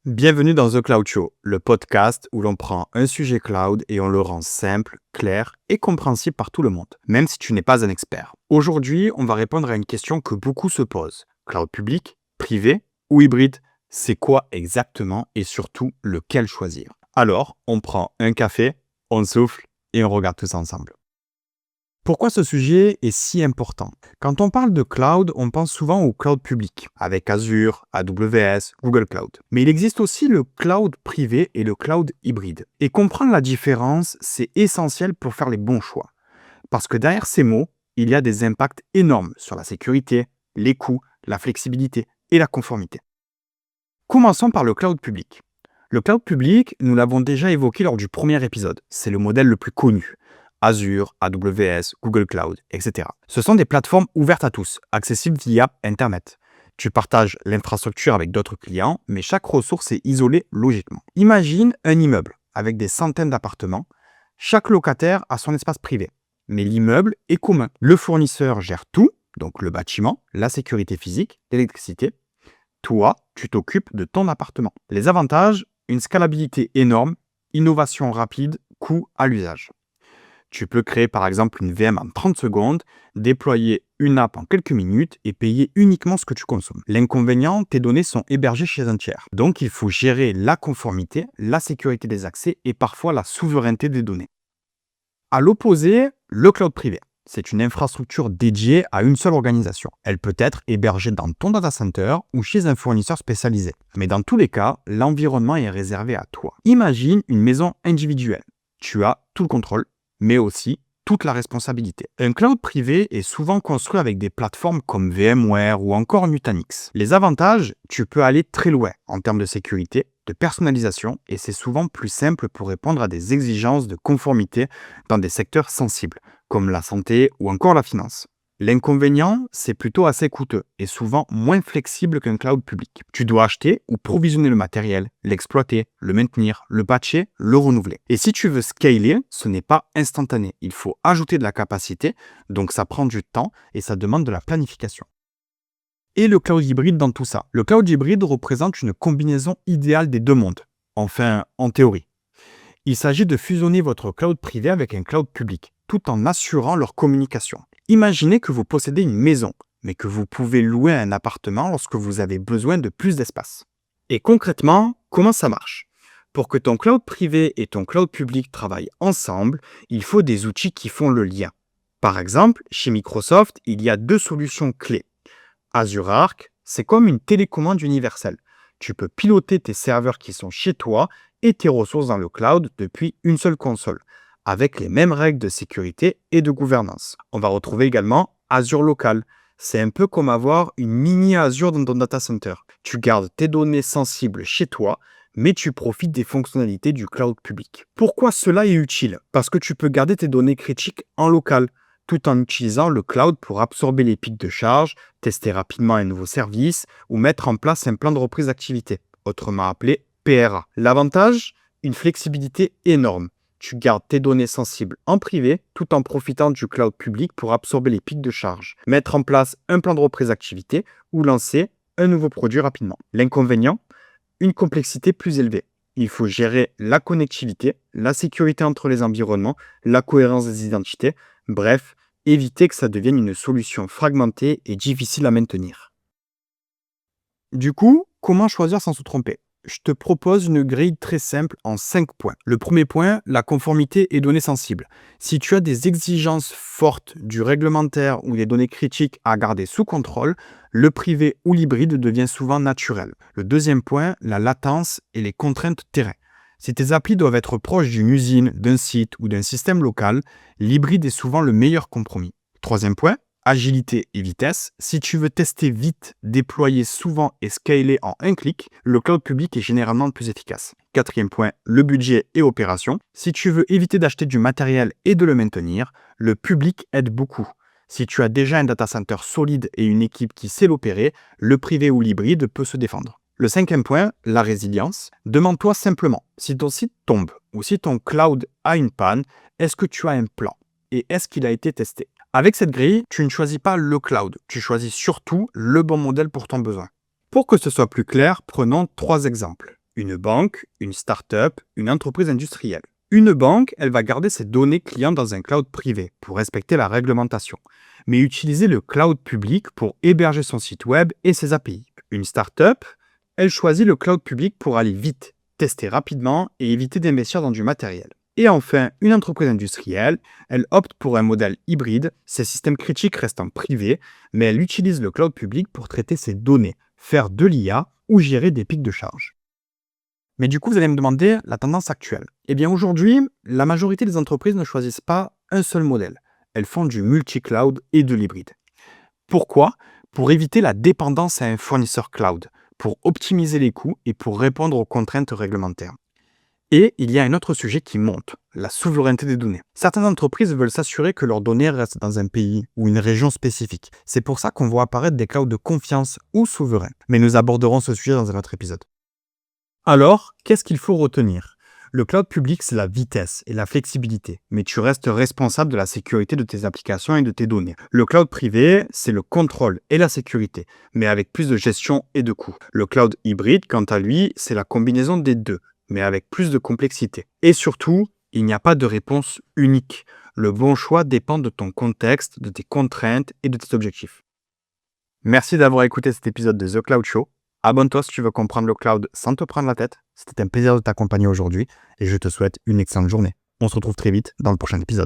Bienvenue dans The Cloud Show, le podcast où l'on prend un sujet cloud et on le rend simple, clair et compréhensible par tout le monde, même si tu n'es pas un expert. Aujourd'hui, on va répondre à une question que beaucoup se posent. Cloud public, privé ou hybride? C'est quoi exactement et surtout lequel choisir? Alors, on prend un café, on souffle et on regarde tout ça ensemble. Pourquoi ce sujet est si important? Quand on parle de cloud, on pense souvent au cloud public, avec Azure, AWS, Google Cloud. Mais il existe aussi le cloud privé et le cloud hybride. Et comprendre la différence, c'est essentiel pour faire les bons choix. Parce que derrière ces mots, il y a des impacts énormes sur la sécurité, les coûts, la flexibilité et la conformité. Commençons par le cloud public. Le cloud public, nous l'avons déjà évoqué lors du premier épisode. C'est le modèle le plus connu. Azure, AWS, Google Cloud, etc. Ce sont des plateformes ouvertes à tous, accessibles via Internet. Tu partages l'infrastructure avec d'autres clients, mais chaque ressource est isolée logiquement. Imagine un immeuble avec des centaines d'appartements. Chaque locataire a son espace privé, mais l'immeuble est commun. Le fournisseur gère tout, donc le bâtiment, la sécurité physique, l'électricité. Toi, tu t'occupes de ton appartement. Les avantages, une scalabilité énorme, innovation rapide, coût à l'usage. Tu peux créer par exemple une VM en 30 secondes, déployer une app en quelques minutes et payer uniquement ce que tu consommes. L'inconvénient, tes données sont hébergées chez un tiers. Donc il faut gérer la conformité, la sécurité des accès et parfois la souveraineté des données. À l'opposé, le cloud privé. C'est une infrastructure dédiée à une seule organisation. Elle peut être hébergée dans ton data center ou chez un fournisseur spécialisé. Mais dans tous les cas, l'environnement est réservé à toi. Imagine une maison individuelle. Tu as tout le contrôle, mais aussi toute la responsabilité. Un cloud privé est souvent construit avec des plateformes comme VMware ou encore Nutanix. Les avantages, tu peux aller très loin en termes de sécurité, de personnalisation, et c'est souvent plus simple pour répondre à des exigences de conformité dans des secteurs sensibles, comme la santé ou encore la finance. L'inconvénient, c'est plutôt assez coûteux et souvent moins flexible qu'un cloud public. Tu dois acheter ou provisionner le matériel, l'exploiter, le maintenir, le patcher, le renouveler. Et si tu veux scaler, ce n'est pas instantané. Il faut ajouter de la capacité, donc ça prend du temps et ça demande de la planification. Et le cloud hybride dans tout ça? Le cloud hybride représente une combinaison idéale des deux mondes. Enfin, en théorie. Il s'agit de fusionner votre cloud privé avec un cloud public, tout en assurant leur communication. Imaginez que vous possédez une maison, mais que vous pouvez louer un appartement lorsque vous avez besoin de plus d'espace. Et concrètement, comment ça marche? Pour que ton cloud privé et ton cloud public travaillent ensemble, il faut des outils qui font le lien. Par exemple, chez Microsoft, il y a deux solutions clés. Azure Arc, c'est comme une télécommande universelle. Tu peux piloter tes serveurs qui sont chez toi et tes ressources dans le cloud depuis une seule console, avec les mêmes règles de sécurité et de gouvernance. On va retrouver également Azure Local. C'est un peu comme avoir une mini Azure dans ton data center. Tu gardes tes données sensibles chez toi, mais tu profites des fonctionnalités du cloud public. Pourquoi cela est utile? Parce que tu peux garder tes données critiques en local, tout en utilisant le cloud pour absorber les pics de charge, tester rapidement un nouveau service ou mettre en place un plan de reprise d'activité, autrement appelé PRA. L'avantage? Une flexibilité énorme. Tu gardes tes données sensibles en privé tout en profitant du cloud public pour absorber les pics de charge, mettre en place un plan de reprise d'activité ou lancer un nouveau produit rapidement. L'inconvénient? Une complexité plus élevée. Il faut gérer la connectivité, la sécurité entre les environnements, la cohérence des identités, bref, éviter que ça devienne une solution fragmentée et difficile à maintenir. Du coup, comment choisir sans se tromper? Je te propose une grille très simple en 5 points. Le premier point, la conformité et données sensibles. Si tu as des exigences fortes du réglementaire ou des données critiques à garder sous contrôle, le privé ou l'hybride devient souvent naturel. Le deuxième point, la latence et les contraintes terrain. Si tes applis doivent être proches d'une usine, d'un site ou d'un système local, l'hybride est souvent le meilleur compromis. Troisième point, agilité et vitesse. Si tu veux tester vite, déployer souvent et scaler en un clic, le cloud public est généralement le plus efficace. Quatrième point, le budget et opération. Si tu veux éviter d'acheter du matériel et de le maintenir, le public aide beaucoup. Si tu as déjà un data center solide et une équipe qui sait l'opérer, le privé ou l'hybride peut se défendre. Le cinquième point, la résilience. Demande-toi simplement, si ton site tombe ou si ton cloud a une panne, est-ce que tu as un plan? Et est-ce qu'il a été testé? Avec cette grille, tu ne choisis pas le cloud, tu choisis surtout le bon modèle pour ton besoin. Pour que ce soit plus clair, prenons 3 exemples. Une banque, une start-up, une entreprise industrielle. Une banque, elle va garder ses données clients dans un cloud privé pour respecter la réglementation, mais utiliser le cloud public pour héberger son site web et ses API. Une start-up, elle choisit le cloud public pour aller vite, tester rapidement et éviter d'investir dans du matériel. Et enfin, une entreprise industrielle, elle opte pour un modèle hybride, ses systèmes critiques restant privés, mais elle utilise le cloud public pour traiter ses données, faire de l'IA ou gérer des pics de charge. Mais du coup, vous allez me demander la tendance actuelle. Eh bien aujourd'hui, la majorité des entreprises ne choisissent pas un seul modèle. Elles font du multi-cloud et de l'hybride. Pourquoi? Pour éviter la dépendance à un fournisseur cloud, pour optimiser les coûts et pour répondre aux contraintes réglementaires. Et il y a un autre sujet qui monte, la souveraineté des données. Certaines entreprises veulent s'assurer que leurs données restent dans un pays ou une région spécifique. C'est pour ça qu'on voit apparaître des clouds de confiance ou souverains. Mais nous aborderons ce sujet dans un autre épisode. Alors, qu'est-ce qu'il faut retenir? Le cloud public, c'est la vitesse et la flexibilité, mais tu restes responsable de la sécurité de tes applications et de tes données. Le cloud privé, c'est le contrôle et la sécurité, mais avec plus de gestion et de coûts. Le cloud hybride, quant à lui, c'est la combinaison des deux, mais avec plus de complexité. Et surtout, il n'y a pas de réponse unique. Le bon choix dépend de ton contexte, de tes contraintes et de tes objectifs. Merci d'avoir écouté cet épisode de The Cloud Show. Abonne-toi si tu veux comprendre le cloud sans te prendre la tête. C'était un plaisir de t'accompagner aujourd'hui et je te souhaite une excellente journée. On se retrouve très vite dans le prochain épisode.